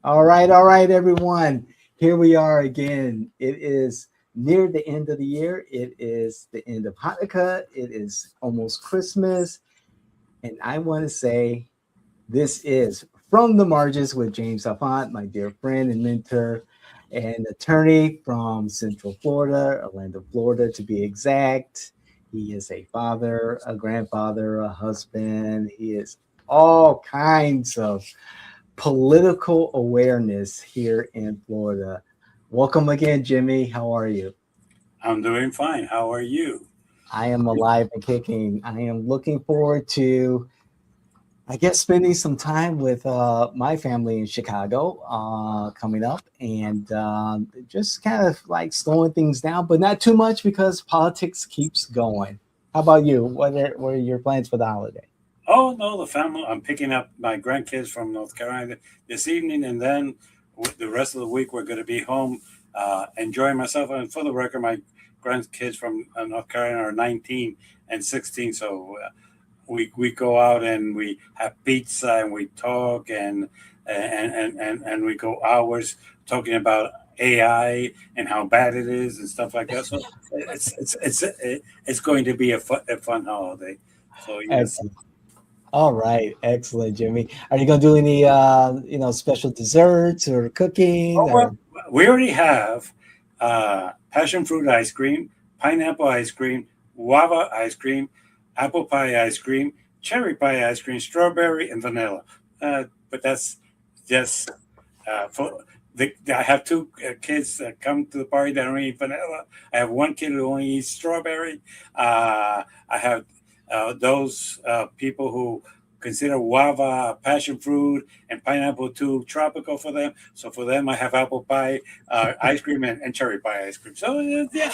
All right, everyone. Here we are again. It is near the end of the year. It is the end of Hanukkah. It is almost Christmas. And I want to say this is From the Margins with James Auffant, my dear friend and mentor and attorney from Central Florida, Orlando, Florida, to be exact. He is a father, a grandfather, a husband. He is all kinds of political awareness here in Florida. Welcome again, Jimmy. How are you? I'm doing fine. How are you? I am alive and kicking. I am looking forward to, I guess, spending some time with my family in Chicago coming up and just kind of like slowing things down, but not too much because politics keeps going. How about you? What are your plans for the holiday? Oh no, the family. I'm picking up my grandkids from North Carolina this evening, and then the rest of the week we're going to be home, enjoying myself. And for the record, my grandkids from North Carolina are 19 and 16, so we go out and we have pizza and we talk and we go hours talking about AI and how bad it is and stuff like that. So it's going to be a fun holiday. So yes. Excellent. All right, excellent, Jimmy. Are you gonna do any special desserts or cooking Oh, well, or we already have passion fruit ice cream, pineapple ice cream, guava ice cream, apple pie ice cream, cherry pie ice cream, strawberry, and vanilla. But that's just for I have two kids that come to the party that don't eat vanilla. I have one kid who only eats strawberry. I have those people who consider guava passion fruit and pineapple too tropical for them. So for them, I have apple pie ice cream and cherry pie ice cream. So yeah,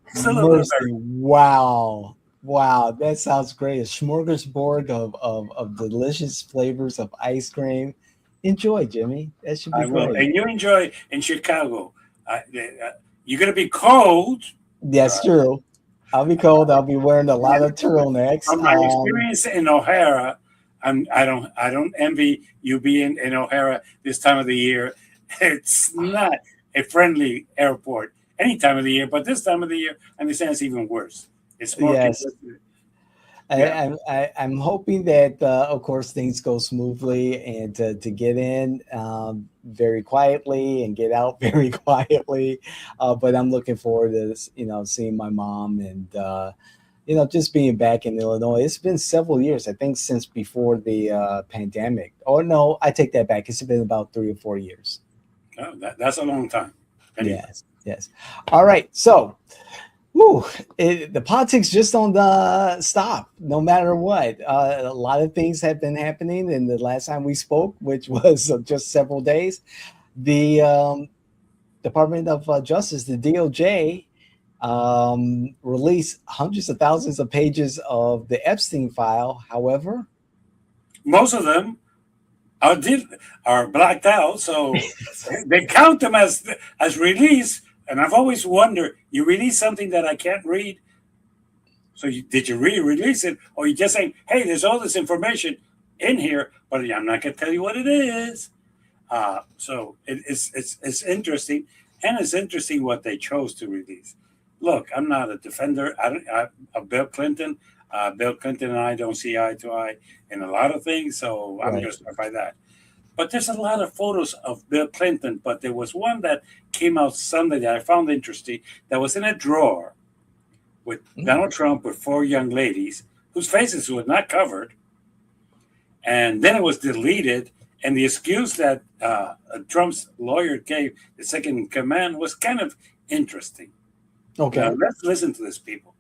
it's a little bit mercy? Wow. Wow, that sounds great. A smorgasbord of delicious flavors of ice cream. Enjoy, Jimmy. That should be I will. great. And you enjoy in Chicago. You're going to be cold. That's Uh, true. I'll be cold. I'll be wearing a lot of turtlenecks. from my experience in O'Hara, I don't envy you being in O'Hara this time of the year. It's not a friendly airport any time of the year, but this time of the year, I understand it's even worse. It's more Yes. congested. I, Yeah, I'm hoping that, of course, things go smoothly and to get in very quietly and get out very quietly. But I'm looking forward to seeing my mom and just being back in Illinois. It's been several years, I think, since before the pandemic. Oh no, I take that back. It's been about 3 or 4 years. that's a long time. Anyway, Yes, yes. All right, so. Whew, the politics just don't stop, no matter what. A lot of things have been happening. And the last time we spoke, which was just several days, the Department of Justice, the DOJ, released hundreds of thousands of pages of the Epstein file. However, most of them are are blacked out, so they count them as release. And I've always wondered, you release something that I can't read. So did you really release it, or you just saying, "Hey, there's all this information in here, but I'm not going to tell you what it is." So it's interesting, and it's interesting what they chose to release. Look, I'm not a defender. Of Bill Clinton. Bill Clinton and I don't see eye to eye in a lot of things, so I'm right. going to start by that. But there's a lot of photos of Bill Clinton, but there was one that came out Sunday that I found interesting that was in a drawer with Mm, Donald Trump with four young ladies whose faces were not covered. And then it was deleted. And the excuse that Trump's lawyer gave, the second in command, was kind of interesting. Now, okay. let's listen to this, people.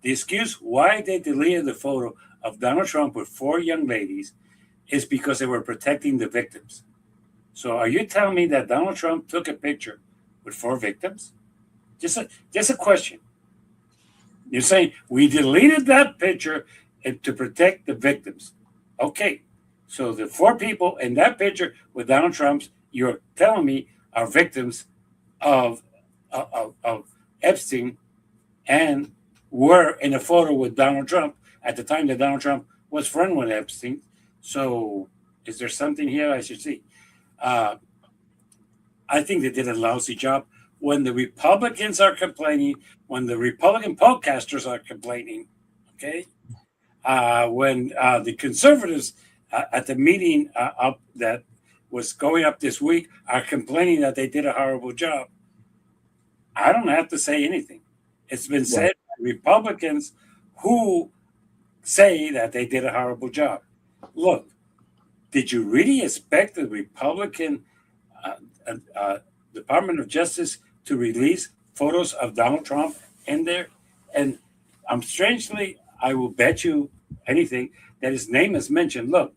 The excuse why they deleted the photo of Donald Trump with four young ladies is because they were protecting the victims. So, are you telling me that Donald Trump took a picture with four victims? Just a question. You're saying we deleted that picture to protect the victims. Okay. So the four people in that picture with Donald Trump's, you're telling me are victims of of Epstein and were in a photo with Donald Trump at the time that Donald Trump was friend with Epstein. So is there something here I should see? Uh, I think they did a lousy job. When the Republicans are complaining, when the Republican podcasters are complaining, okay, when the conservatives at the meeting up that was going up this week are complaining that they did a horrible job, I don't have to say anything. It's been said Right. by Republicans who say that they did a horrible job. Look, did you really expect the Republican uh, Department of Justice to release photos of Donald Trump in there? And strangely, I will bet you anything that his name is mentioned. Look,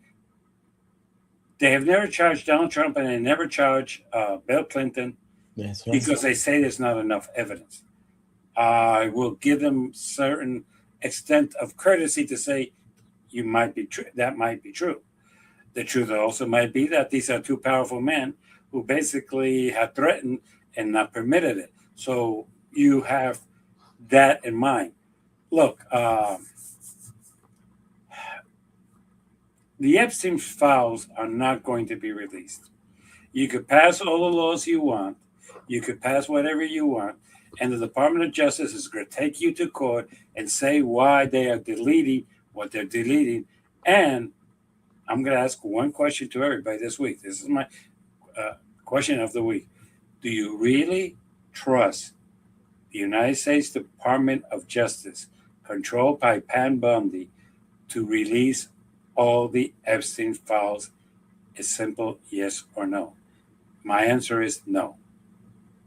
they have never charged Donald Trump and they never charge Bill Clinton That's right. because they say there's not enough evidence. I will give them certain extent of courtesy to say you might be true. That might be true. The truth also might be that these are two powerful men who basically have threatened and not permitted it. So you have that in mind. Look, the Epstein files are not going to be released. You could pass all the laws you want. You could pass whatever you want. And the Department of Justice is going to take you to court and say why they are deleting what they're deleting. And I'm going to ask one question to everybody this week. This is my question of the week. Do you really trust the United States Department of Justice, controlled by Pam Bondi, to release all the Epstein files? A simple yes or no. My answer is no.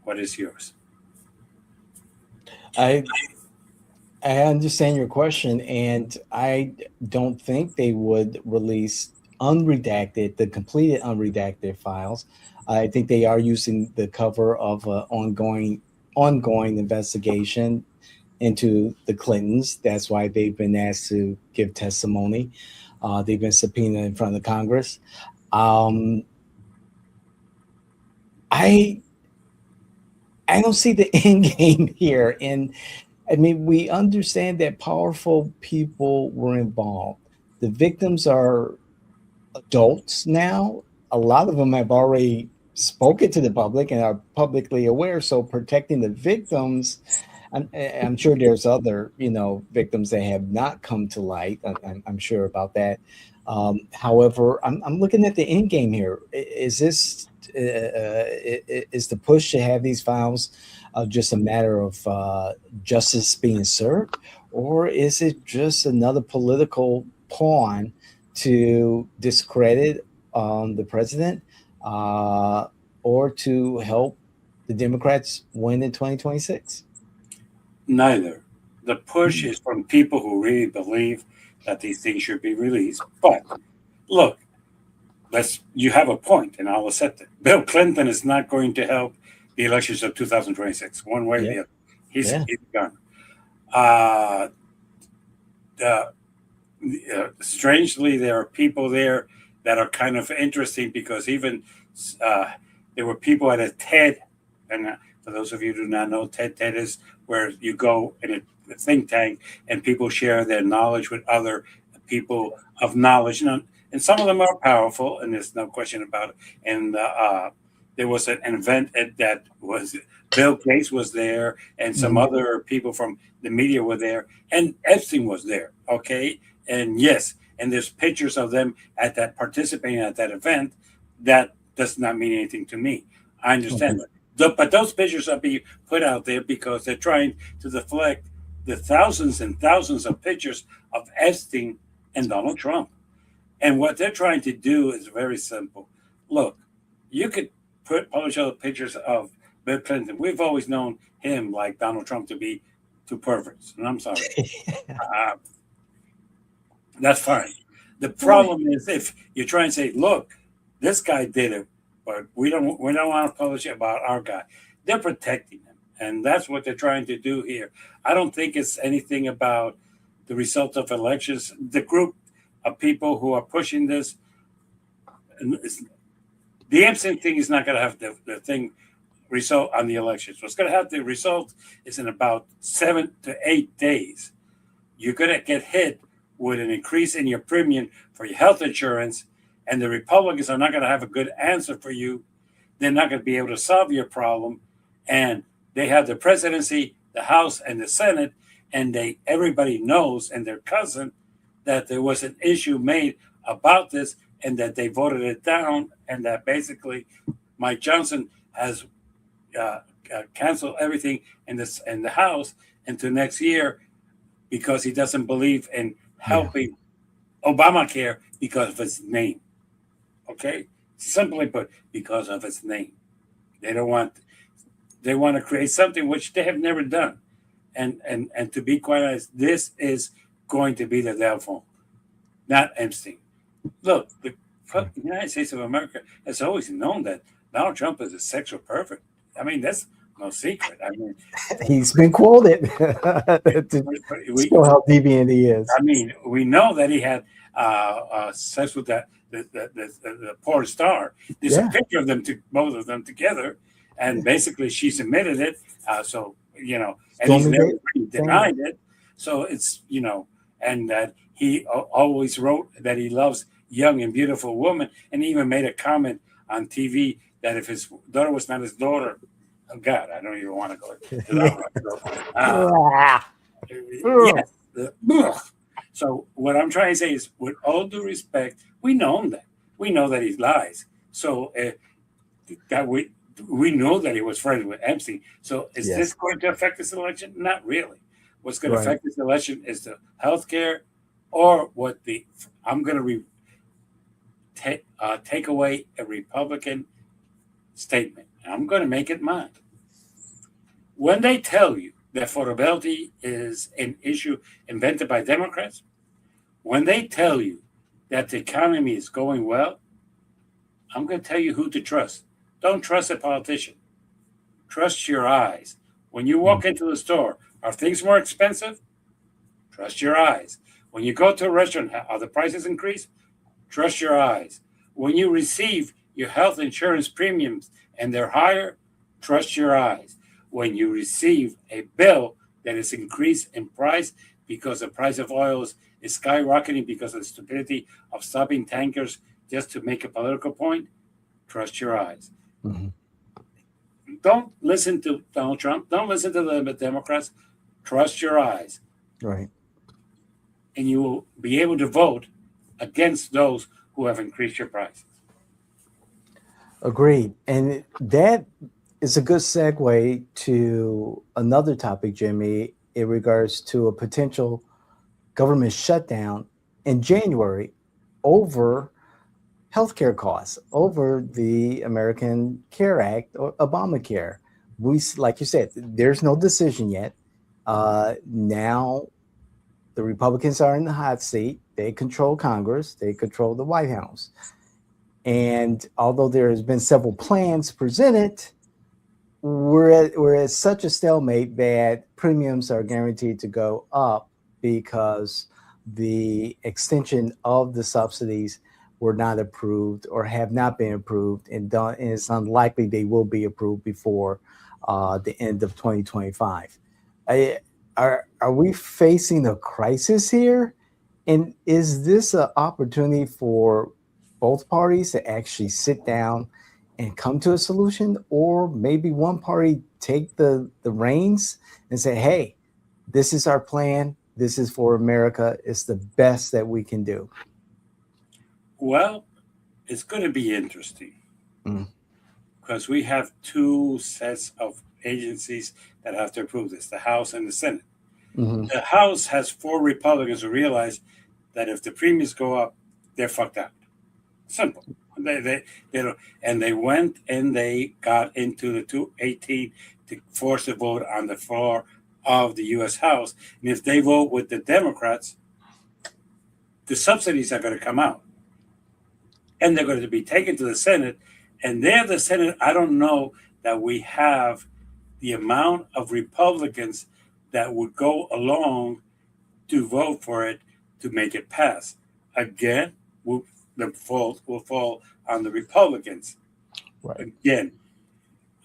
What is yours? I I understand your question, and I don't think they would release unredacted, the completed unredacted files. I think they are using the cover of an ongoing investigation into the Clintons. That's why they've been asked to give testimony. They've been subpoenaed in front of Congress. Um, I I don't see the end game here, and I mean, we understand that powerful people were involved. The victims are adults now. A lot of them have already spoken to the public and are publicly aware. So protecting the victims, I'm sure there's other, victims that have not come to light. I'm sure about that. However, I'm looking at the end game here. Is this is the push to have these files just a matter of justice being served, or is it just another political pawn to discredit the president, or to help the Democrats win in 2026? Neither. The push is from people who really believe that these things should be released. But look, you have a point, and I'll accept it. Bill Clinton is not going to help the elections of 2026, one way or the other. He's gone. The strangely, there are people there that are kind of interesting because even there were people at a TED, and for those of you who do not know, TED is where you go in a think tank and people share their knowledge with other people of knowledge. And some of them are powerful, and there's no question about it. And there was an event that was Bill Gates was there, and some other people from the media were there, and Epstein was there. Okay, and yes, and there's pictures of them at that participating at that event. That does not mean anything to me. I understand that. But those pictures are being put out there because they're trying to deflect the thousands and thousands of pictures of Epstein and Donald Trump. And what they're trying to do is very simple. Look, you could publish other pictures of Bill Clinton. We've always known him, like Donald Trump, to be two perverts. And I'm sorry. That's fine. The problem is if you try and say, look, this guy did it, but we don't want to publish about our guy. They're protecting him. And that's what they're trying to do here. I don't think it's anything about the result of elections. The group of people who are pushing this, the Epstein thing is not going to have the thing result on the elections. What's going to have the result is in about 7 to 8 days. You're going to get hit with an increase in your premium for your health insurance, and the Republicans are not going to have a good answer for you they're not going to be able to solve your problem. And they have the presidency, the House, and the Senate, and everybody knows, and their cousin, that there was an issue made about this, and that they voted it down, and that basically Mike Johnson has canceled everything in the House into next year because he doesn't believe in helping Obamacare because of its name. Okay, simply put, because of its name, they want to create something which they have never done, and to be quite honest, this is going to be the devil, not Epstein. Look, the United States of America has always known that Donald Trump is a sexual pervert. I mean, that's no secret. I mean, he's been quoted to show how deviant he is. I mean, we know that he had sex with the porn star. There's a picture of them, both of them together, and basically she submitted it. So and he's never really denied it. So it's and that he always wrote that he loves young and beautiful women, and he even made a comment on TV that if his daughter was not his daughter, oh God, I don't even want to go to that. Yes. So what I'm trying to say is, with all due respect, we know that. We know that he lies. So that we know that he was friends with Epstein. So is this going to affect this election? Not really. What's going to affect this election is the health care, or I'm going to take away a Republican statement. I'm going to make it mine. When they tell you that affordability is an issue invented by Democrats, when they tell you that the economy is going well, I'm going to tell you who to trust. Don't trust a politician. Trust your eyes. When you walk into the store, are things more expensive? Trust your eyes. When you go to a restaurant, are the prices increased? Trust your eyes. When you receive your health insurance premiums and they're higher, trust your eyes. When you receive a bill that is increased in price because the price of oil is skyrocketing because of the stupidity of stopping tankers just to make a political point, trust your eyes. Mm-hmm. Don't listen to Donald Trump. Don't listen to the Democrats. Trust your eyes. Right. And you will be able to vote against those who have increased your prices. Agreed. And that is a good segue to another topic, Jimmy, in regards to a potential government shutdown in January over healthcare costs, over the American Care Act or Obamacare. Like you said, there's no decision yet. Now the Republicans are in the hot seat. They control Congress. They control the White House. And although there has been several plans presented, we're at such a stalemate that premiums are guaranteed to go up because the extension of the subsidies were not approved or have not been approved, and it's unlikely they will be approved before the end of 2025. Are we facing a crisis here? And is this an opportunity for both parties to actually sit down and come to a solution, or maybe one party take the reins and say, hey, this is our plan. This is for America. It's the best that we can do. Well, it's going to be interesting because we have two sets of agencies that have to approve this, the House and the Senate. Mm-hmm. The House has 4 Republicans who realize that if the premiums go up, they're fucked out. Simple. They don't, and they went and they got into the 218 to force a vote on the floor of the U.S. House. And if they vote with the Democrats, the subsidies are going to come out. And they're going to be taken to the Senate. And there, the Senate, I don't know that we have the amount of Republicans that would go along to vote for it to make it pass. Again, the fault will fall on the Republicans. Right. Again,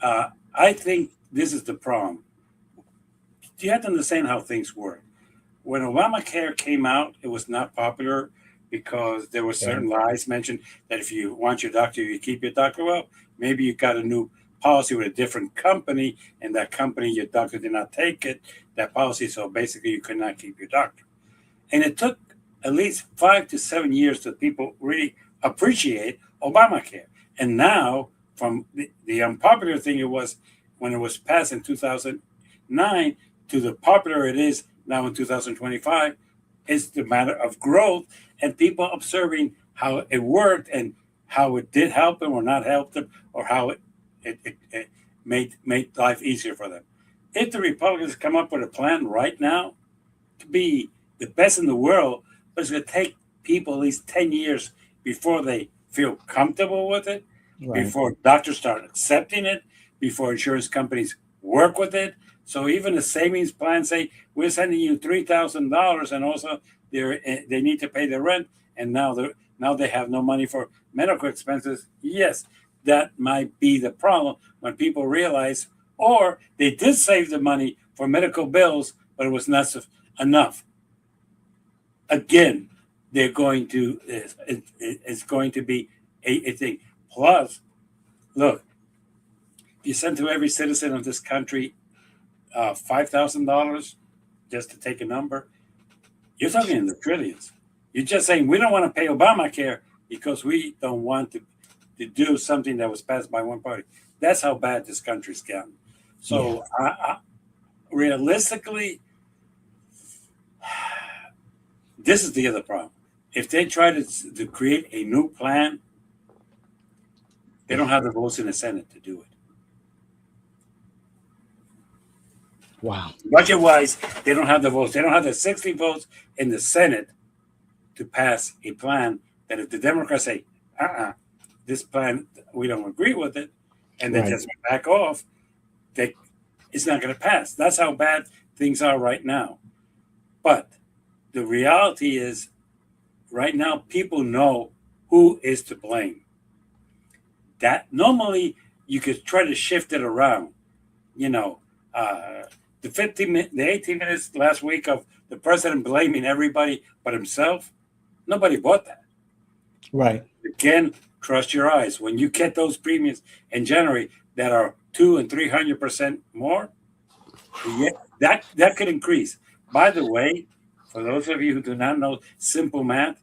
I think this is the problem. You have to understand how things work. When Obamacare came out, it was not popular because there were Okay. certain lies mentioned that if you want your doctor, you keep your doctor. Well, maybe you got a new policy with a different company, and that company, your doctor did not take it, that policy, so basically you could not keep your doctor. And it took at least 5 to 7 years to people really appreciate Obamacare. And now, from the unpopular thing it was when it was passed in 2009 to the popular it is now in 2025, is the matter of growth and people observing how it worked and how it did help them or not help them, or how it made life easier for them. If the Republicans come up with a plan right now to be the best in the world, but it's going to take people at least 10 years before they feel comfortable with it, Right. before doctors start accepting it, before insurance companies work with it. So even the savings plan say, we're sending you $3,000, and also they need to pay their rent, and now they have no money for medical expenses. Yes, that might be the problem when people realize, or they did save the money for medical bills, but it was not enough. Again, they're going to it's going to be a thing. Plus, look, if you send to every citizen of this country $5,000, just to take a number, you're talking in the trillions. You're just saying we don't want to pay Obamacare because we don't want to do something that was passed by one party. That's how bad this country's gotten. So, realistically, this is the other problem. If they try to create a new plan, they don't have the votes in the Senate to do it. Wow. Budget-wise, they don't have the votes. They don't have the 60 votes in the Senate to pass a plan that if the Democrats say, this plan, we don't agree with it, and they just back off, it's not going to pass. That's how bad things are right now. But the reality is, right now, people know who is to blame. That normally you could try to shift it around. You know, the 18 minutes last week of the president blaming everybody but himself, nobody bought that. Right. Again, trust your eyes. When you get those premiums in January that are 200% and 300% more, that could increase. By the way, for those of you who do not know simple math,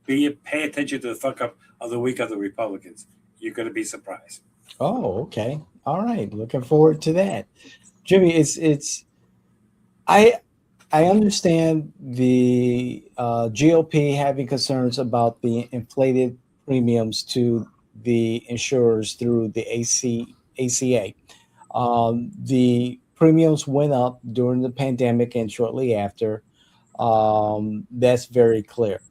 pay attention to the fuck up of the week of the Republicans. You're going to be surprised. Oh, okay. All right. Looking forward to that. Jimmy, I understand the GOP having concerns about the inflated premiums to the insurers through the ACA. The premiums went up during the pandemic and shortly after. That's very clear.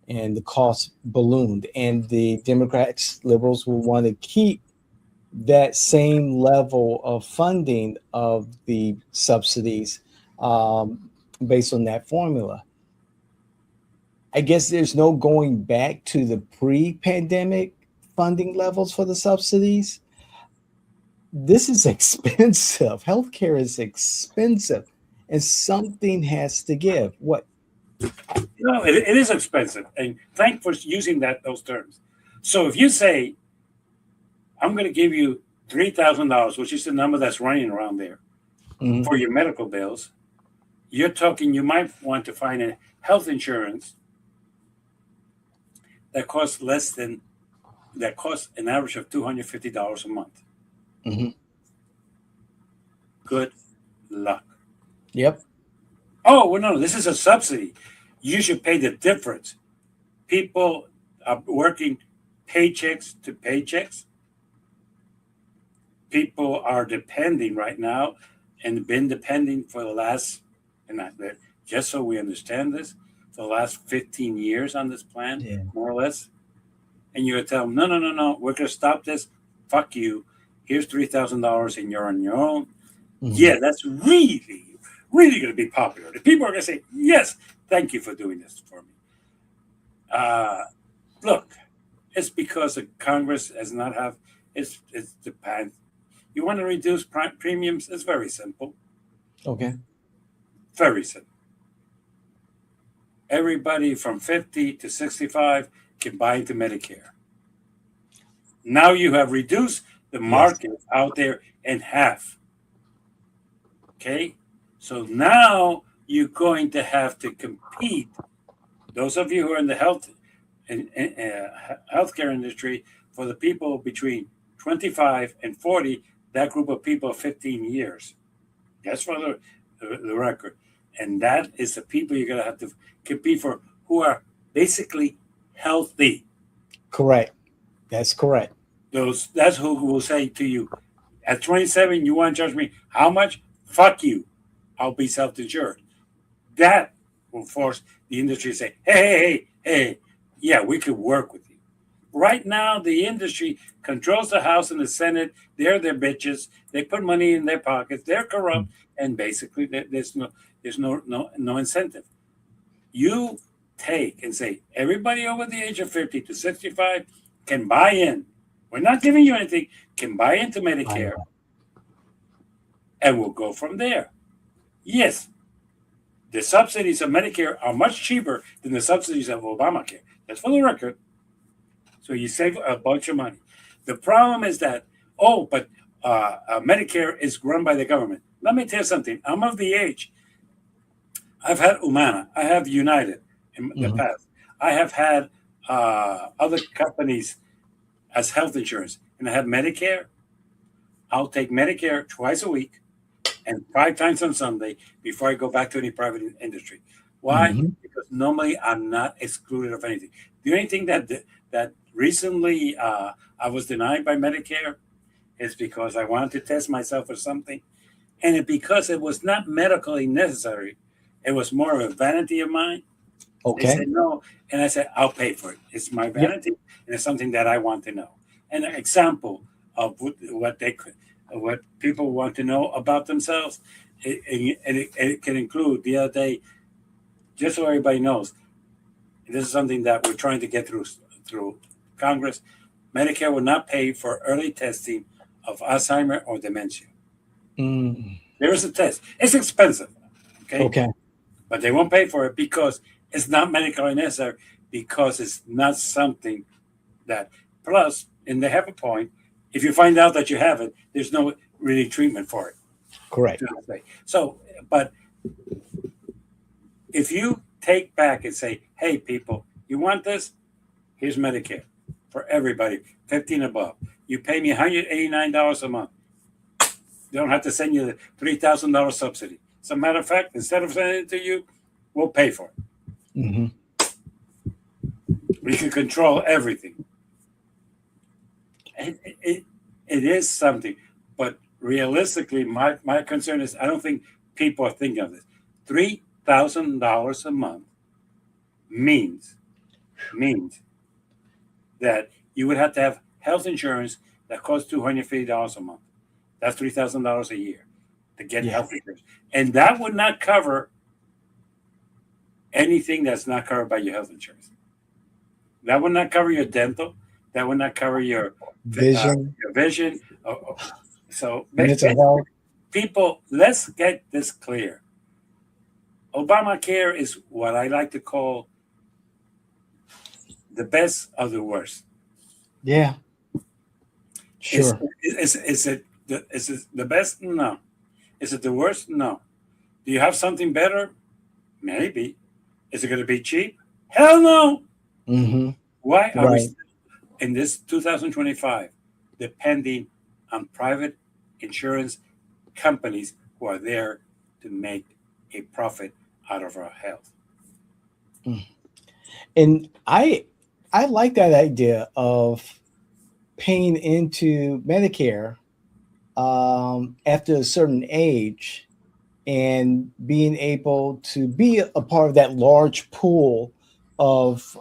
And the cost ballooned. And the Democrats, liberals will want to keep that same level of funding of the subsidies based on that formula. I guess there's no going back to the pre-pandemic funding levels for the subsidies. This is expensive. Healthcare is expensive, and something has to give. What? No, it is expensive, and thank for using those terms. So if you say, I'm going to give you $3,000, which is the number that's running around there, for your medical bills, you're talking, you might want to find a health insurance that costs an average of $250 a month. Mm-hmm. Good luck. Yep. Oh, well, no, this is a subsidy. You should pay the difference. People are working paychecks to paychecks. People are depending right now and been depending for the last, just so we understand this, for the last 15 years on this plan, more or less. And you're going to tell them, no, we're going to stop this. Fuck you. Here's $3,000 and you're on your own. Mm-hmm. Yeah, that's really, really going to be popular. The people are going to say, yes, thank you for doing this for me. Look, it's because the Congress does not have, it's the pan. You want to reduce premiums? It's very simple. Okay. Very simple. everybody from 50 to 65 can buy into Medicare. Now you have reduced the Yes. market out there in half. Okay? So now you're going to have to compete. Those of you who are in the healthcare industry, for the people between 25 and 40, that group of people, 15 years. That's for the record. And that is the people you're going to have to compete for, who are basically healthy. Correct. That's correct. That's who will say to you, at 27, you want to judge me? How much? Fuck you. I'll be self-insured. That will force the industry to say, hey, yeah, we could work with you. Right now, the industry controls the House and the Senate. They're their bitches. They put money in their pockets. They're corrupt, and basically, there's no incentive. You take and say everybody over the age of 50 to 65 can buy in. We're not giving you anything. Can buy into Medicare, and we'll go from there. Yes, the subsidies of Medicare are much cheaper than the subsidies of Obamacare. That's for the record. So you save a bunch of money. The problem is that, but Medicare is run by the government. Let me tell you something. I'm of the age. I've had Humana. I have United in the past. I have had other companies as health insurance, and I have Medicare. I'll take Medicare twice a week and 5 times on Sunday before I go back to any private industry. Why? Because normally I'm not excluded of anything. The only thing that recently I was denied by Medicare is because I wanted to test myself for something, and because it was not medically necessary. It was more of a vanity of mine. Okay. They said no, and I said I'll pay for it. It's my vanity, and it's something that I want to know. And an example of what people want to know about themselves, it can include the other day. Just so everybody knows, this is something that we're trying to get through Congress. Medicare will not pay for early testing of Alzheimer or dementia. There is a test. It's expensive. Okay. But they won't pay for it because it's not medically necessary, because it's not something that, plus, and they have a point, if you find out that you have it, there's no really treatment for it. Correct. So, but if you take back and say, hey, people, you want this? Here's Medicare for everybody, 15 above. You pay me $189 a month. They don't have to send you the $3,000 subsidy. As a matter of fact, instead of sending it to you, we'll pay for it. We can control everything. It is something, but realistically, my concern is I don't think people are thinking of this. $3,000 a month means that you would have to have health insurance that costs $250 a month. That's $3,000 a year to get health insurance, and that would not cover anything that's not covered by your health insurance. That would not cover your dental. That would not cover your vision. So people, let's get this clear. Obamacare is what I like to call the best of the worst. Yeah. Sure. Is it the best? No. Is it the worst? No. Do you have something better? Maybe. Is it going to be cheap? Hell no. Why are we in this 2025 depending on private insurance companies who are there to make a profit out of our health? And I like that idea of paying into Medicare after a certain age and being able to be a part of that large pool of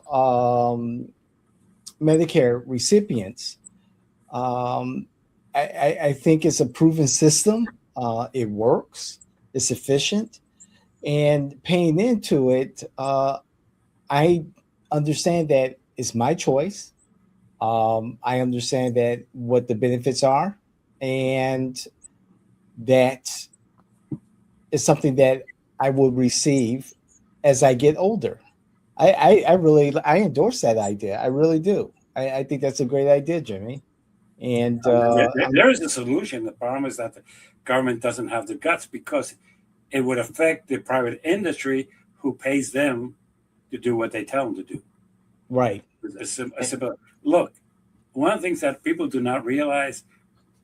Medicare recipients. I think it's a proven system. It works. It's efficient. And paying into it, I understand that it's my choice. I understand that what the benefits are, and that is something that I will receive as I get older. I endorse that idea. I really do. I think that's a great idea, Jimmy. And There is a solution. The problem is that the government doesn't have the guts because it would affect the private industry who pays them to do what they tell them to do. right. Look, one of the things that people do not realize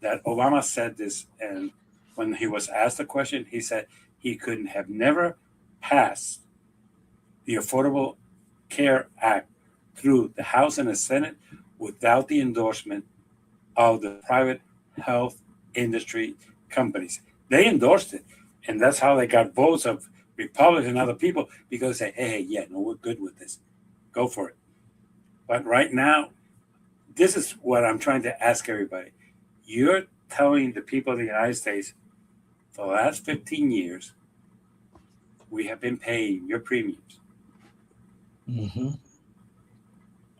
that Obama said this, and when he was asked the question, he said he couldn't have never passed the Affordable Care Act through the House and the Senate without the endorsement of the private health industry companies. They endorsed it, and that's how they got votes of Republicans and other people because they say, hey, yeah, no, we're good with this. Go for it. But right now, this is what I'm trying to ask everybody. You're telling the people of the United States for the last 15 years, we have been paying your premiums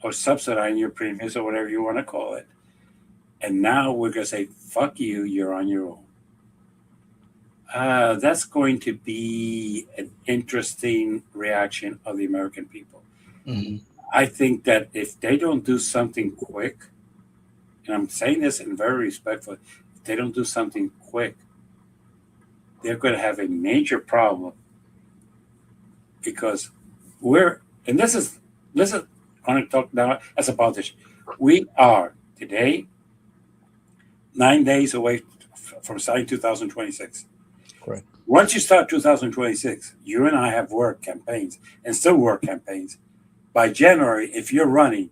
or subsidizing your premiums or whatever you want to call it. And now we're going to say, fuck you, you're on your own. That's going to be an interesting reaction of the American people. I think that if they don't do something quick, and I'm saying this in very respectful, if they don't do something quick, they're going to have a major problem because this is I want to talk now as a politician. We are today 9 days away from starting 2026. Correct. Once you start 2026, you and I have worked campaigns and still work campaigns. By January, if you're running,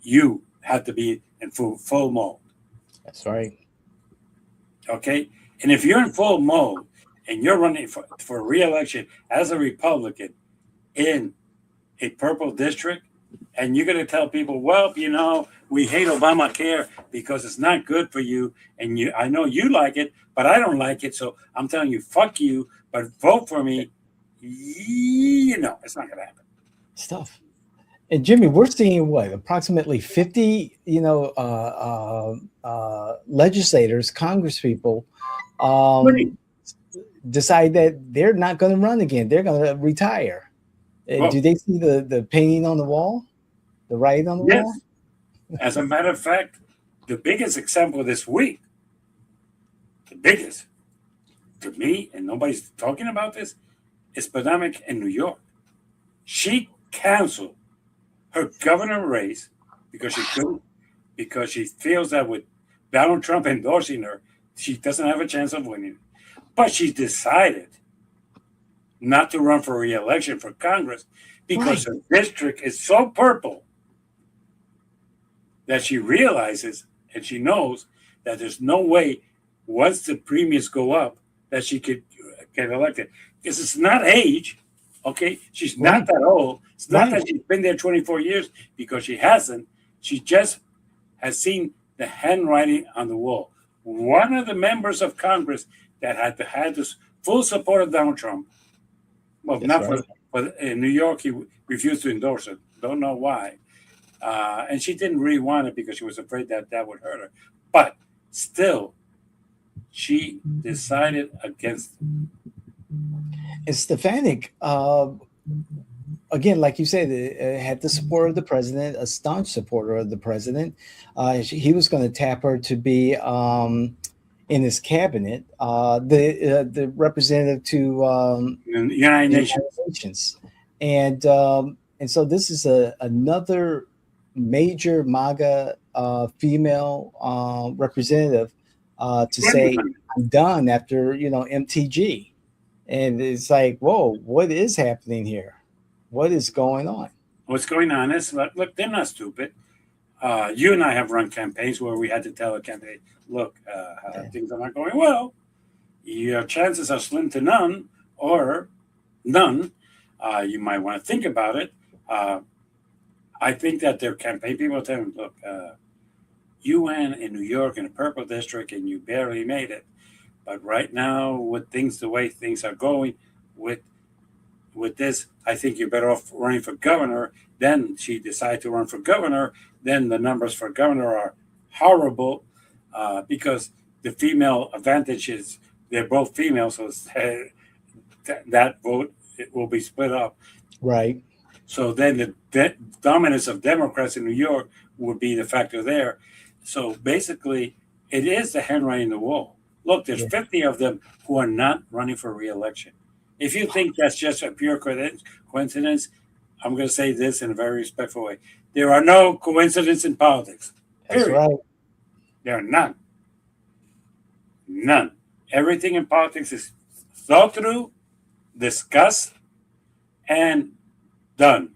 you have to be in full mode. That's right. Okay? And if you're in full mode and you're running for re-election as a Republican in a purple district, and you're going to tell people, well, we hate Obamacare because it's not good for you. And I know you like it, but I don't like it. So I'm telling you, fuck you, but vote for me. It's not going to happen. Stuff. And Jimmy, we're seeing what approximately 50, legislators, congresspeople, decide that they're not going to run again. They're going to retire. Well, do they see the painting on the wall, the writing on the wall? As a matter of fact, the biggest example this week, the biggest to me, and nobody's talking about this, is Potomac in New York. She canceled her governor race because she couldn't, because she feels that with Donald Trump endorsing her, she doesn't have a chance of winning. But she's decided not to run for re-election for Congress because her district is so purple that she realizes and she knows that there's no way once the premiums go up that she could get elected. Because it's not age, okay? She's not that old. It's not that she's been there 24 years because she hasn't. She just has seen the handwriting on the wall. One of the members of Congress that had this full support of Donald Trump, well, but in New York, he refused to endorse it. Don't know why. And she didn't really want it because she was afraid that would hurt her. But still, she decided against it. And Stefanik, again, like you said, had the support of the president, a staunch supporter of the president. He was going to tap her to be in his cabinet, the representative to the United Nations. And so this is another major MAGA female representative to say, I'm done after, MTG. And it's like, whoa, what is happening here? What is going on? What's going on is, look, they're not stupid. You and I have run campaigns where we had to tell a candidate, look, things are not going well. Your chances are slim to none or none. You might want to think about it. I think that their campaign people tell them, look, you went in New York in a purple district and you barely made it. But right now, with things the way things are going, with this, I think you're better off running for governor. Then she decided to run for governor. Then the numbers for governor are horrible because the female advantage is they're both female, so that vote will be split up. Right. So then the dominance of Democrats in New York would be the factor there. So basically, it is the handwriting on the wall. Look, there's 50 of them who are not running for re-election. If you think that's just a pure coincidence, I'm going to say this in a very respectful way. There are no coincidences in politics. That's Period. right. There are none. None. Everything in politics is thought through, discussed, and done.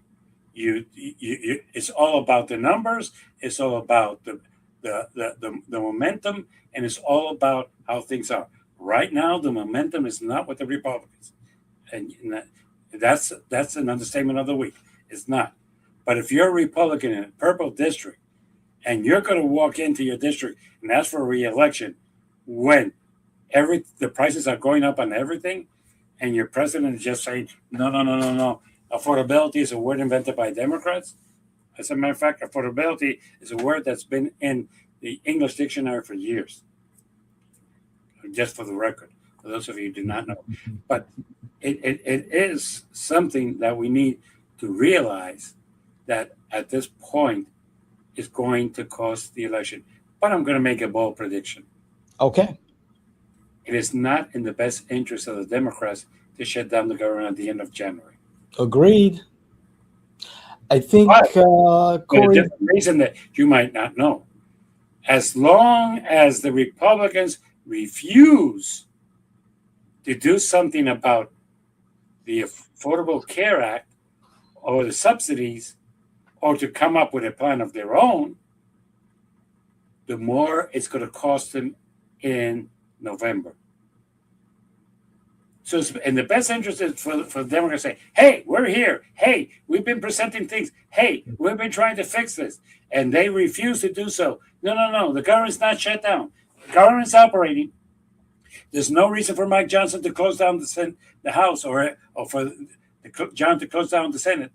It's all about the numbers. It's all about the momentum, and it's all about how things are. Right now, the momentum is not with the Republicans, and that's an understatement of the week. It's not. But if you're a Republican in a purple district, and you're going to walk into your district and ask for a re-election when the prices are going up on everything, and your president is just saying, no. Affordability is a word invented by Democrats. As a matter of fact, affordability is a word that's been in the English dictionary for years. Just for the record, for those of you who do not know. But it is something that we need to realize that at this point is going to cost the election. But I'm going to make a bold prediction. Okay. It is not in the best interest of the Democrats to shut down the government at the end of January. Agreed. I think, for a Corey, different reason that you might not know. As long as the Republicans refuse to do something about the Affordable Care Act or the subsidies, or to come up with a plan of their own, the more it's going to cost them in November. So it's in the best interest is for the Democrats to say, hey, we're here. Hey, we've been presenting things. Hey, we've been trying to fix this. And they refuse to do so. No. The government's not shut down. The government's operating. There's no reason for Mike Johnson to close down the House or for John to close down the Senate.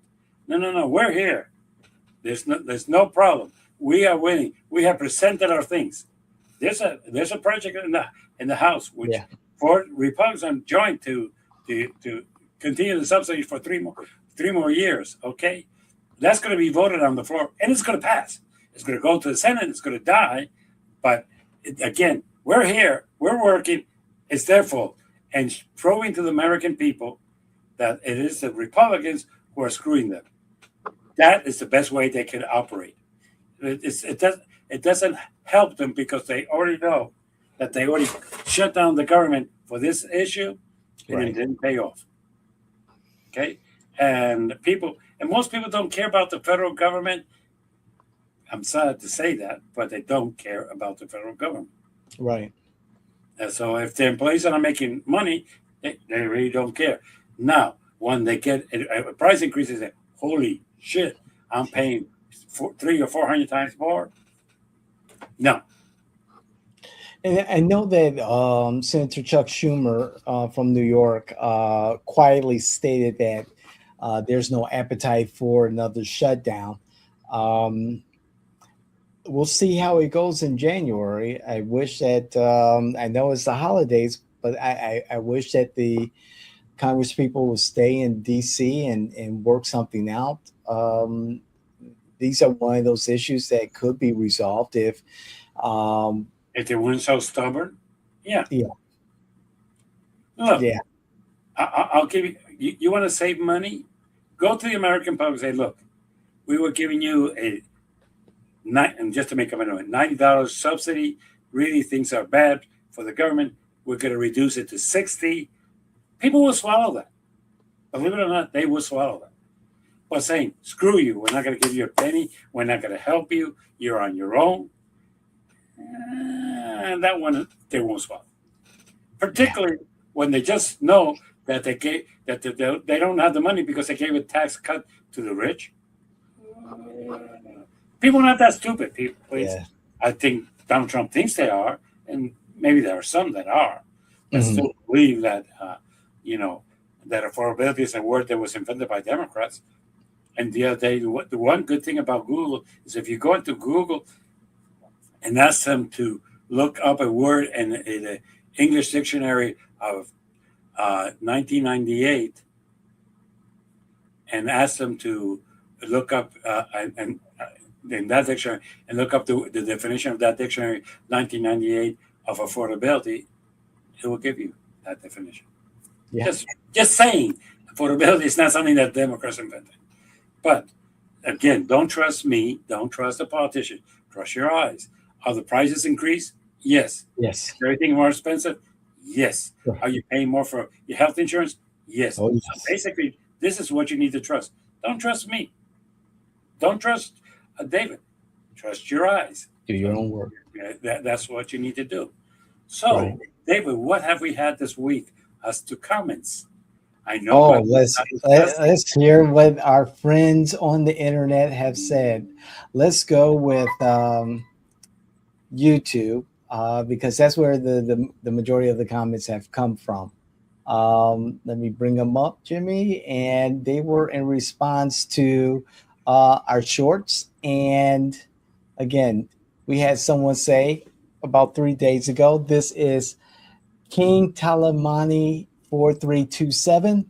No. We're here. There's no problem. We are winning. We have presented our things. There's a project in the House which for Republicans joined to continue the subsidies for three more years. Okay, that's going to be voted on the floor, and it's going to pass. It's going to go to the Senate. It's going to die. But again, we're here. We're working. It's their fault, and proving to the American people that it is the Republicans who are screwing them. That is the best way they can operate. It doesn't help them because they already know that they already shut down the government for this issue, and it didn't pay off. Okay, and most people don't care about the federal government. I'm sad to say that, but they don't care about the federal government. Right. And so if their employees are not making money, they really don't care. Now, when they get a price increase, they say, holy shit, I'm paying 300 or 400 times more. No. And I know that Senator Chuck Schumer from New York quietly stated that there's no appetite for another shutdown. We'll see how it goes in January. I wish that I know it's the holidays, but I wish that the Congress people will stay in D.C. and work something out. These are one of those issues that could be resolved if they weren't so stubborn. Yeah. Look, I'll give you. You want to save money? Go to the American public and say, look, we were giving you and just to make up a number, $90 subsidy. Really, things are bad for the government. We're going to reduce it to $60. People will swallow that. Believe it or not, they will swallow that. But saying, screw you, we're not going to give you a penny. We're not going to help you. You're on your own. And that one, they won't swallow. Particularly when they just know that they don't have the money because they gave a tax cut to the rich. People are not that stupid, people, please. Yeah. I think Donald Trump thinks they are, and maybe there are some that are, but still believe that, that affordability is a word that was invented by Democrats. And the other day, the one good thing about Google is if you go into Google and ask them to look up a word in the English dictionary of 1998, and ask them to look up in that dictionary and look up the definition of that dictionary, 1998, of affordability, it will give you that definition. Yeah. Just saying, affordability is not something that Democrats invented. But again, don't trust me. Don't trust the politician. Trust your eyes. Are the prices increased? Yes. Yes. Is everything more expensive? Yes. Sure. Are you paying more for your health insurance? Yes. Oh, So yes. basically, this is what you need to trust. Don't trust me. Don't trust David. Trust your eyes. Do your own work. That's what you need to do. So, Right. David, what have we had this week as to comments? I know. Oh, let's hear what our friends on the internet have said. Let's go with YouTube because that's where the majority of the comments have come from. Let me bring them up, Jimmy, and they were in response to our shorts. And again, we had someone say about 3 days ago, this is King Talamani 4327.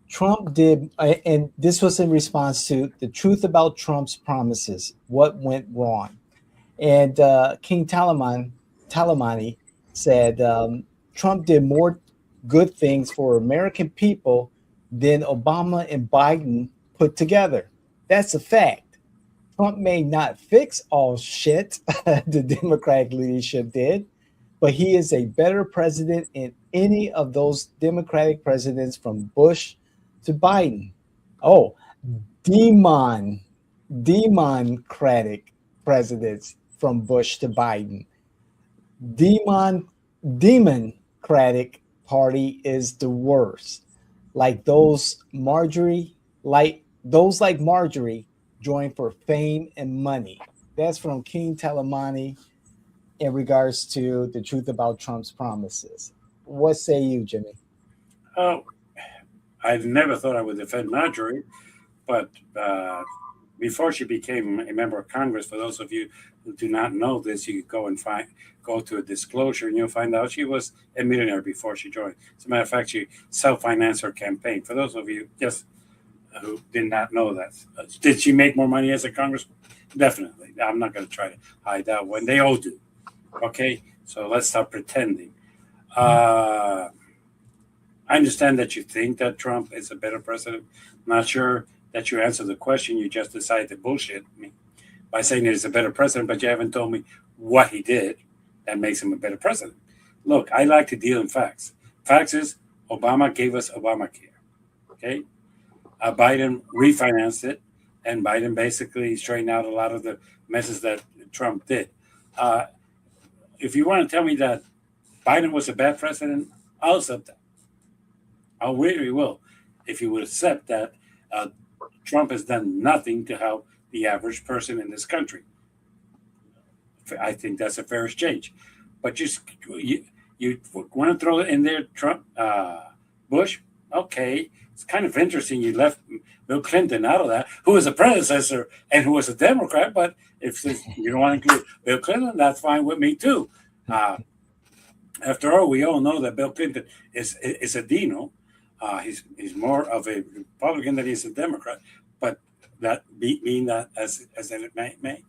Trump did, and this was in response to the truth about Trump's promises. What went wrong? And King Talamani said Trump did more good things for American people than Obama and Biden put together. That's a fact. Trump may not fix all shit the Democratic leadership did, but he is a better president than any of those Democratic presidents from Bush to Biden. Oh, democratic presidents from Bush to Biden. Demon Democratic Party is the worst. Like those like Marjorie join for fame and money. That's from King Talamani in regards to the truth about Trump's promises. What say you, Jimmy? Oh, I never thought I would defend Marjorie, but before she became a member of Congress, for those of you who do not know this, you go and go to a disclosure, and you'll find out she was a millionaire before she joined. As a matter of fact, she self-financed her campaign. For those of you just who did not know that, did she make more money as a congressman? Definitely. I'm not going to try to hide that when they all do. Okay, so let's stop pretending. I understand that you think that Trump is a better president. Not sure that you answered the question. You just decided to bullshit me by saying that he's a better president, but you haven't told me what he did that makes him a better president. Look, I like to deal in facts. Facts is Obama gave us Obamacare. Okay, Biden refinanced it, and Biden basically straightened out a lot of the messes that Trump did. If you want to tell me that Biden was a bad president, I'll accept that. I really will. If you would accept that Trump has done nothing to help the average person in this country, I think that's a fair exchange. But just you want to throw it in there, Trump, Bush? Okay, it's kind of interesting. You left Bill Clinton out of that, who was a predecessor and who was a Democrat. But if you don't want to include Bill Clinton, that's fine with me too. After all, we all know that Bill Clinton is a Dino. He's more of a Republican than he's a Democrat. But that mean that as it may,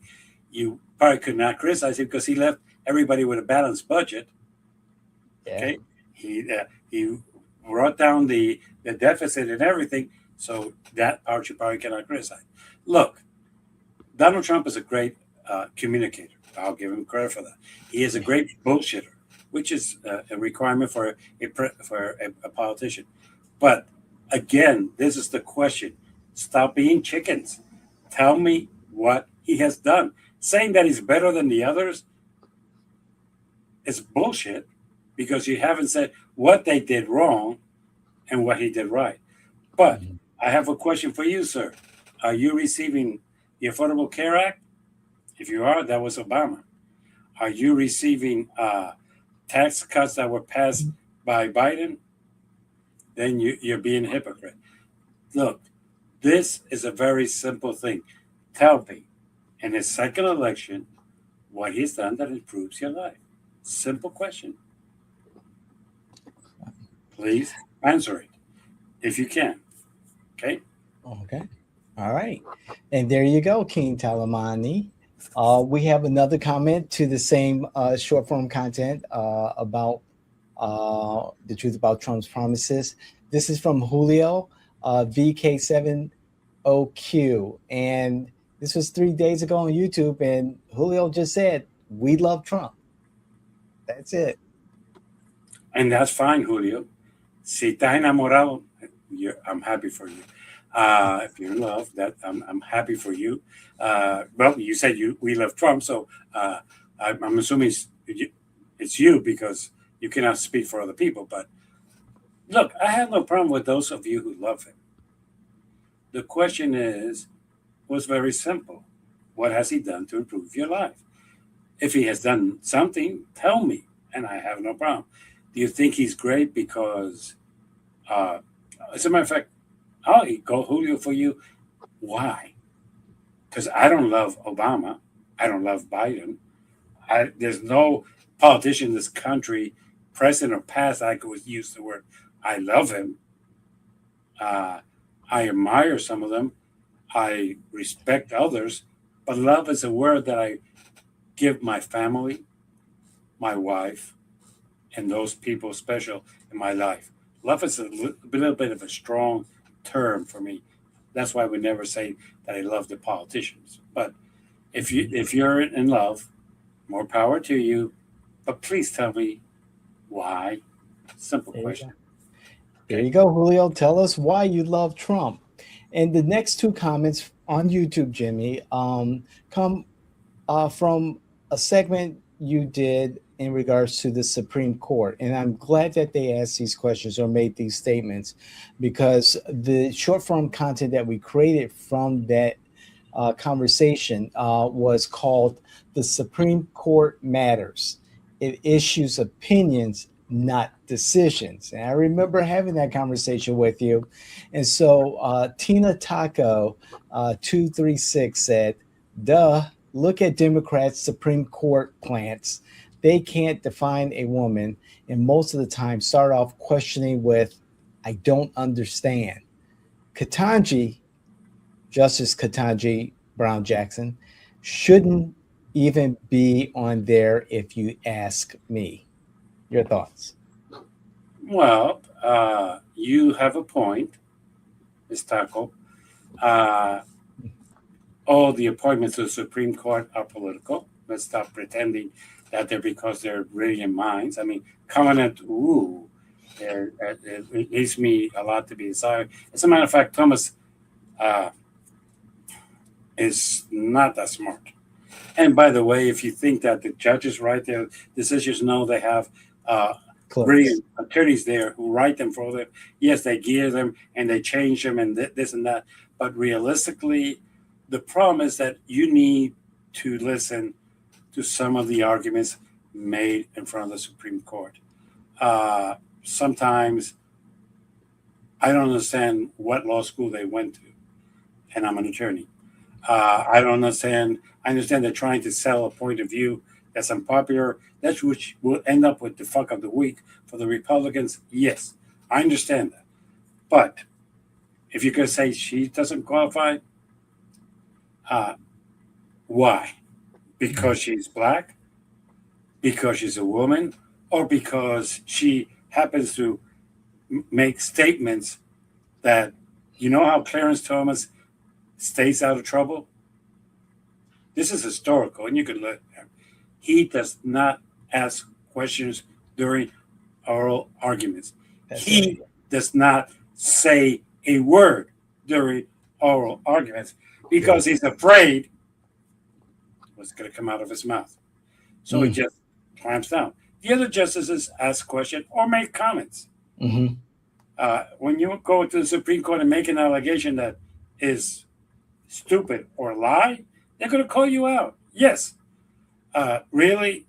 you probably could not criticize him because he left everybody with a balanced budget. Yeah. Okay, he brought down the deficit and everything. So that part you probably cannot criticize. Look, Donald Trump is a great communicator. I'll give him credit for that. He is a great bullshitter, which is a requirement for a politician. But again, this is the question. Stop being chickens. Tell me what he has done. Saying that he's better than the others is bullshit because you haven't said what they did wrong and what he did right. But I have a question for you, sir. Are you receiving the Affordable Care Act? If you are, that was Obama. Are you receiving tax cuts that were passed by Biden? Then you're being a hypocrite. Look, this is a very simple thing. Tell me, in his second election, what he's done that improves your life. Simple question. Please answer it if you can. Okay? Okay. All right. And there you go, King Talamani. We have another comment to the same short form content about the truth about Trump's promises. This is from Julio, VK7OQ. And this was 3 days ago on YouTube. And Julio just said, "We love Trump." That's it. And that's fine, Julio. Si estás enamorado, I'm happy for you. If you're in love, that I'm happy for you. Well, you said we love Trump, so I'm assuming it's you because you cannot speak for other people. But look, I have no problem with those of you who love him. The question was very simple. What has he done to improve your life? If he has done something, tell me, and I have no problem. Do you think he's great because, as a matter of fact, I'll go Julio for you. Why? Because I don't love Obama. I don't love Biden. There's no politician in this country, president or past, I could use the word I love him. I admire some of them. I respect others. But love is a word that I give my family, my wife, and those people special in my life. Love is a little bit of a strong term for me. That's why we never say that I love the politicians. But if you're in love, more power to you. But please tell me why. Simple question. There you go, Julio. Tell us why you love Trump. And the next two comments on YouTube, Jimmy, come from a segment you did in regards to the Supreme Court. And I'm glad that they asked these questions or made these statements because the short form content that we created from that conversation was called The Supreme Court Matters. It issues opinions, not decisions. And I remember having that conversation with you. And so Tina Taco 236 said, duh, look at Democrats' Supreme Court plants. They can't define a woman, and most of the time start off questioning with, I don't understand. Ketanji, Justice Ketanji Brown Jackson, shouldn't even be on there if you ask me. Your thoughts? Well, you have a point, Ms. Taco. All the appointments to the Supreme Court are political. Let's stop pretending that they're because they're brilliant minds. I mean, coming at, it leaves me a lot to be desired. As a matter of fact, Thomas is not that smart. And by the way, if you think that the judges write their decisions, no, they have brilliant attorneys there who write them for them. Yes, they gear them and they change them and this and that. But realistically, the problem is that you need to listen to some of the arguments made in front of the Supreme Court. Sometimes I don't understand what law school they went to, and I'm an attorney. I don't understand. I understand they're trying to sell a point of view that's unpopular. That's which will end up with the fuck of the week for the Republicans. Yes, I understand that. But if you're going to say she doesn't qualify, why? Because she's black? Because she's a woman? Or because she happens to make statements that, you know how Clarence Thomas stays out of trouble? This is historical, and you can look. He does not ask questions during oral arguments. He does not say a word during oral arguments because he's afraid what's going to come out of his mouth. So he just clamps down. The other justices ask questions or make comments. Mm-hmm. When you go to the Supreme Court and make an allegation that is stupid or lie, they're going to call you out. Yes. Really,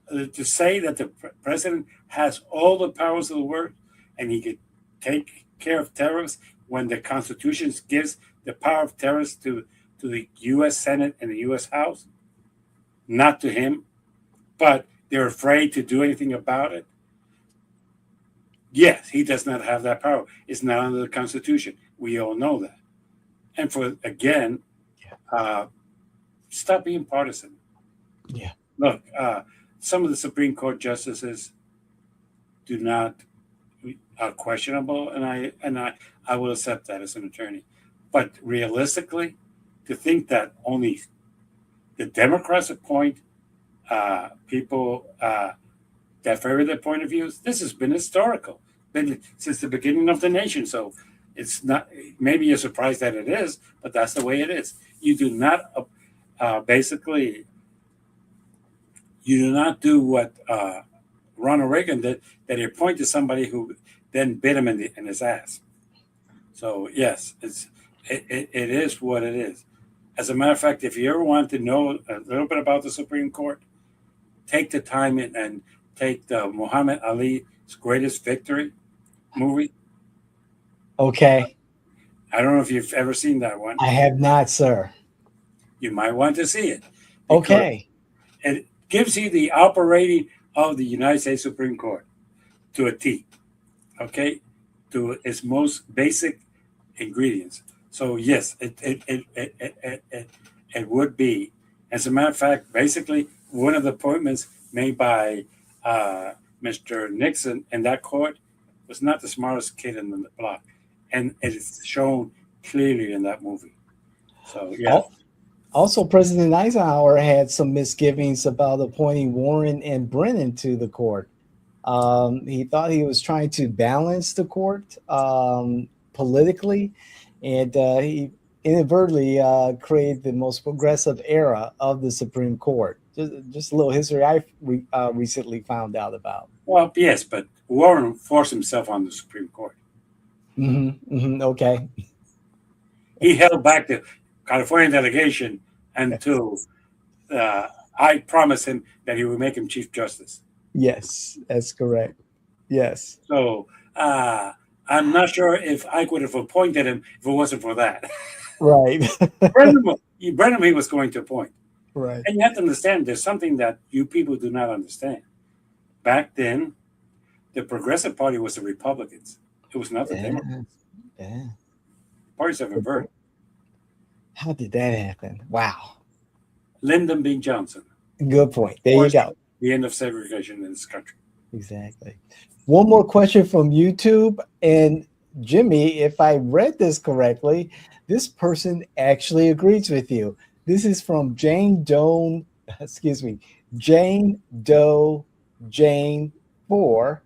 to say that the president has all the powers of the world and he could take care of terrorists when the Constitution gives the power of terrorists to the U.S. Senate and the U.S. House, not to him, but they're afraid to do anything about it. Yes, he does not have that power. It's not under the Constitution. We all know that. And for again, stop being partisan. Yeah. Look, some of the Supreme Court justices do not are questionable, and I will accept that as an attorney. But realistically, to think that only the Democrats appoint people that favor their point of views, this has been historical, been since the beginning of the nation. So it's not. Maybe you're surprised that it is, but that's the way it is. You do not basically. You do not do what Ronald Reagan did, that he appointed somebody who then bit him in his ass. So yes, it is what it is. As a matter of fact, if you ever want to know a little bit about the Supreme Court, take the time and take the Muhammad Ali's Greatest Victory movie. Okay. I don't know if you've ever seen that one. I have not, sir. You might want to see it. Okay. It gives you the operating of the United States Supreme Court to a T. Okay, to its most basic ingredients. So yes, it would be. As a matter of fact, basically one of the appointments made by Mr. Nixon in that court was not the smartest kid in the block, and it is shown clearly in that movie. So yeah. Also, President Eisenhower had some misgivings about appointing Warren and Brennan to the court. He thought he was trying to balance the court politically, and he inadvertently created the most progressive era of the Supreme Court. Just a little history I recently found out about. Well, yes, but Warren forced himself on the Supreme Court. Okay. He held back the California delegation until I promised him that he would make him Chief Justice. Yes, that's correct. Yes. So I'm not sure if I could have appointed him if it wasn't for that. Right. Brennan he was going to appoint. Right. And you have to understand there's something that you people do not understand. Back then, the Progressive Party was the Republicans. It was not the Democrats. Yeah. Parties have inverted. How did that happen? Wow. Lyndon B. Johnson. Good point. There you go. The end of segregation in this country. Exactly. One more question from YouTube. And Jimmy, if I read this correctly, this person actually agrees with you. This is from Jane Doe 4.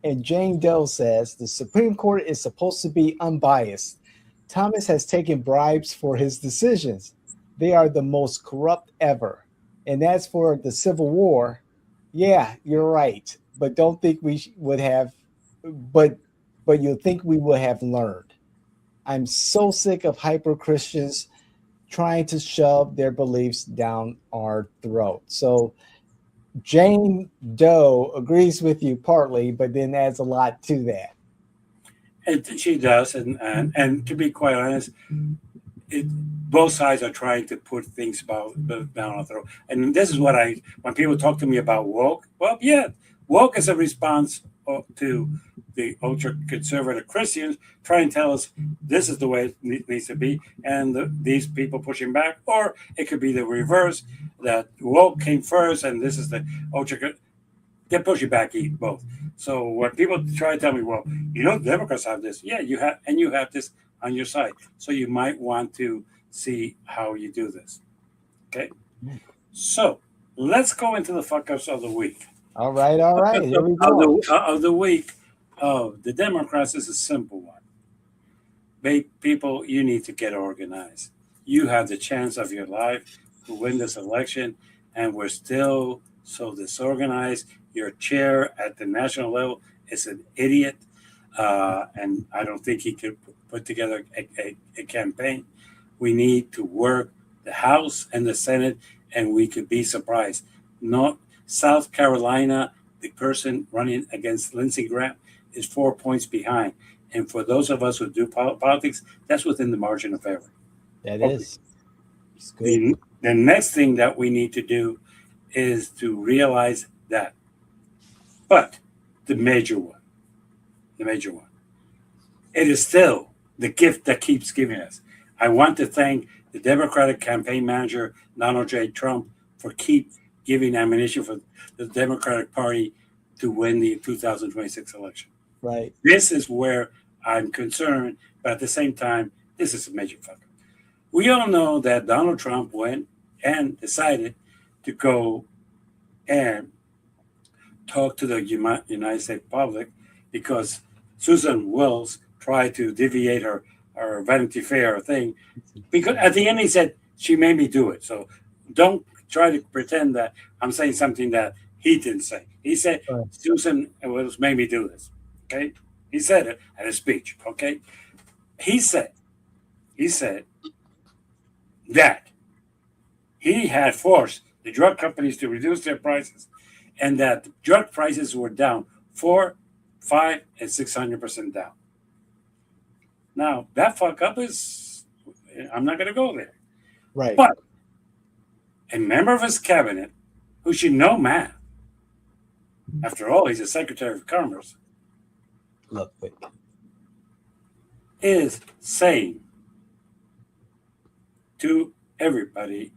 And Jane Doe says the Supreme Court is supposed to be unbiased. Thomas has taken bribes for his decisions. They are the most corrupt ever. And as for the Civil War, yeah, you're right. But don't think we would have, but you think we would have learned. I'm so sick of hyper Christians trying to shove their beliefs down our throat. So Jane Doe agrees with you partly, but then adds a lot to that. And she does, and to be quite honest, both sides are trying to put things down our throat. And this is what when people talk to me about woke, well, yeah, woke is a response to the ultra-conservative Christians trying to tell us this is the way it needs to be, and these people pushing back, or it could be the reverse, that woke came first, and this is the ultra. They're pushing back both. So when people try to tell me, well, the Democrats have this, yeah, you have this on your side, so you might want to see how you do this. Okay, so let's go into the fuck ups of the week. All right. Here we go. Of the week of the Democrats is a simple one. People, you need to get organized. You have the chance of your life to win this election, and we're still so disorganized. Your chair at the national level is an idiot, and I don't think he could put together a campaign. We need to work the House and the Senate, and we could be surprised. Not South Carolina, the person running against Lindsey Graham is 4 points behind. And for those of us who do politics, that's within the margin of error. That is. It's good. The next thing that we need to do is to realize that. But the major one, it is still the gift that keeps giving us. I want to thank the Democratic campaign manager, Donald J. Trump, for keep giving ammunition for the Democratic Party to win the 2026 election. Right. This is where I'm concerned, but at the same time, this is a major fuck. We all know that Donald Trump went and decided to go and talk to the United States public because Susan Wills tried to deviate her Vanity Fair thing. Because at the end he said, she made me do it. So don't try to pretend that I'm saying something that he didn't say. He said, Right. Susan Wills made me do this. Okay? He said it at a speech. Okay? He said that he had forced the drug companies to reduce their prices and that drug prices were down 4, 5, and 600% down. Now, that fuck up is, I'm not going to go there. Right. But a member of his cabinet who should know math, after all, he's a Secretary of Commerce, Look, wait. is saying to everybody,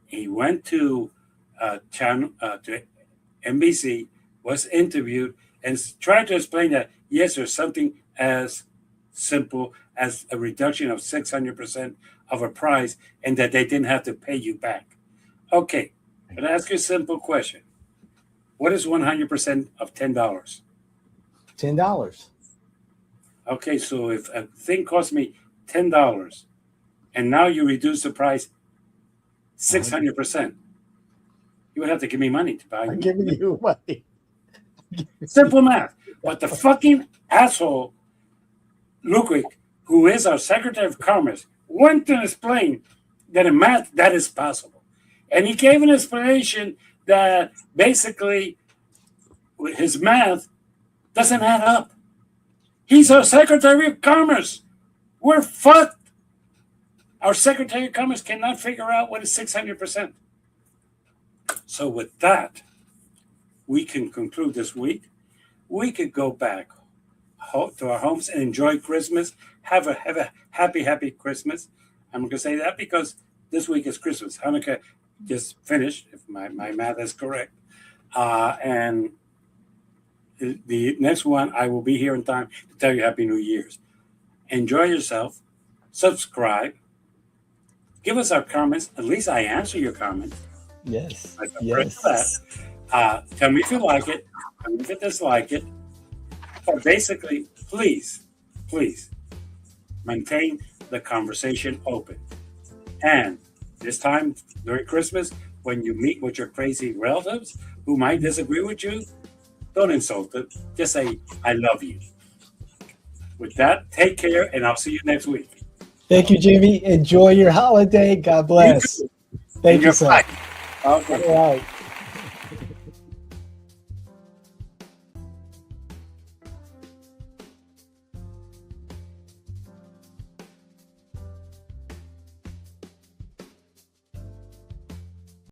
he went to channel to NBC, was interviewed, and tried to explain that yes, there's something as simple as a reduction of 600% of a price, and that they didn't have to pay you back. Okay, but I ask you a simple question: what is 100% of $10? $10. Okay, so if a thing cost me $10, and now you reduce the price 600%, you would have to give me money to buy I'm it. giving you money. Simple math. But the fucking asshole, Ludwig, who is our Secretary of Commerce, went to explain that in math that is possible. And he gave an explanation that basically his math doesn't add up. He's our Secretary of Commerce. We're fucked. Our Secretary of Commerce cannot figure out what is 600%. So with that, we can conclude this week. We could go back to our homes and enjoy Christmas. Have a happy Christmas. I'm going to say that because this week is Christmas. Hanukkah just finished, if my math is correct. And the next one, I will be here in time to tell you Happy New Year's. Enjoy yourself. Subscribe. Give us our comments. At least I answer your comments. Yes. I Yes. that. Tell me if you like it. Tell me if you dislike it. But basically, please maintain the conversation open. And this time during Christmas, when you meet with your crazy relatives who might disagree with you, don't insult them. Just say, I love you. With that, take care, and I'll see you next week. Thank you, Jimmy. Enjoy your holiday. God bless. Thank you, sir. Okay. All right.